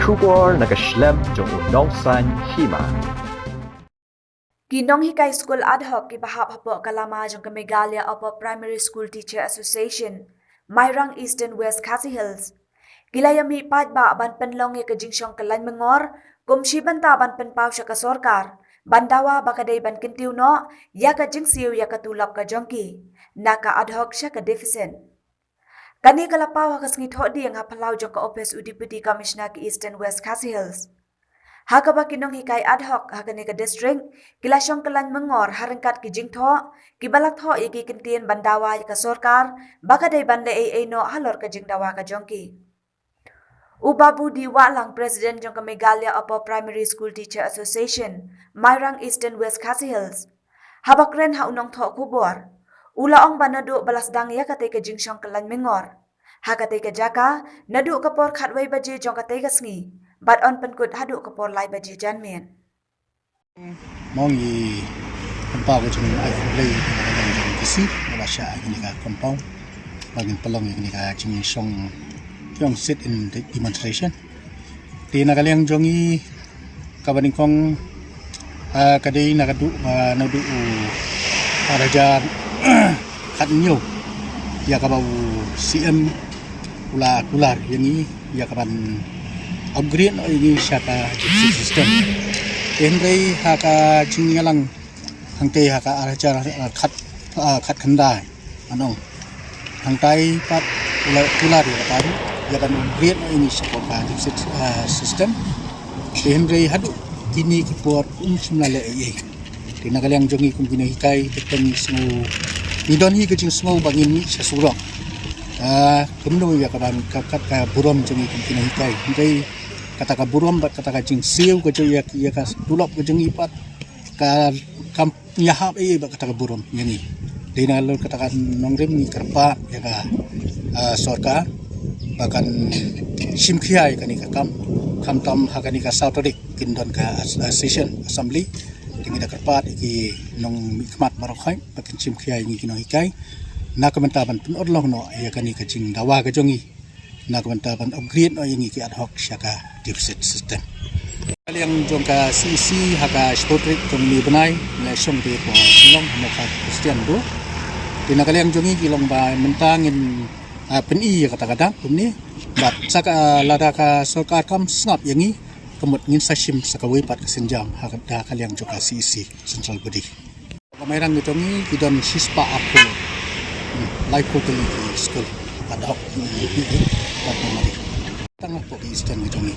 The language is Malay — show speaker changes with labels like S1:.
S1: Shubor nakaslem jong unongsan hima.
S2: Kinong Hikay School ad hoc kibahap hapo kalama jong ka Megalia Upper Primary School Teacher Association, Mayrang East and West Khasi Hills. Kilayami padba ban penlong ka jingsyong kalan mengor, kumshi banta ban penpaw siya ka sorkar, bandawa bakaday ban kintiw no, ya ka jingsiw ya ka tulap ka jongki, naka ad hoc siya ka deficient. Kani kalapaw hakas ngitho di ang hapalaw jong ka Office Deputy Commissioner ki East and West Khasi Hills. Hakaba kinong hikay ad hoc hakani ka district, kilasyong kalan mengor harangkat ki jingtho, kibalak tho iki kintin bandawa ka sorkar, bakaday ban le no halor ka jingdawa ka jongki. Ubabu di walang President jong ka Megalia Upper Primary School Teacher Association, Mayrang East and West Khasi Hills. Habak ren haunong tho kubor. Ulaong ba nadu balasdang ya katay ka jingsyong kalan mengor. Hakatay ka jaka, nadu kapor khatway baje jong katay ka sngi. But on penkut hadu kapor lai baje janmen.
S3: Mong yi kompau ko chung ai play kisi wala sya ini ka kompau bagin pelong ini ka jing song yung sit in the demonstration ti nakaliang jongi kabaning kong kadai nakadu nadu raja khat nyo ya kabau CM ula kular yang ya kaban upgrade ini syaka system Henry haka jingalang hangkai haka arajar khat khandai anong hangkai pat ular ya tadi ya kan upgrade ini syaka system Henry hadu kini kepor semnale ye tinagalang jongi kum hikay beton semua nidon hi kecing semua bangin ni sasurong kemudian ya kaban kat ka burom jongi kum hikay hangkai kata ka burom bat kata ka jing siu ka ya ka dulop ka jing ipat ka kam nyahap bat kata ka burom yangi dina lo kata ka nongrim ni kerpa ya ka sorka bahkan simkhiai ka ni ka kam tam ha ka ni ka sautodik kindon ka session assembly tingi da kerpa iki nong hikmat barokhai bakin simkhiai ni kino hikai na komentaban pun odloh no ya ka ni ka jing dawa ka jongi na komentaban upgrade o yang iki ad hoc syaka deficit system. Kali yang jongka CC haka spotrik jong ni benai na syong de po silong mo ka Christian do. Dina kali yang jongi kilong ba mentangin peni kata-kata kumni bat saka lada ka sorkar kam snap yangi kemut ngin sashim sakawi pat kesenjam haka kali yang jongka CC central body. Kamairang jongi kidon sispa aku life school ad hoc ni pat mari tangah po Eastern jongi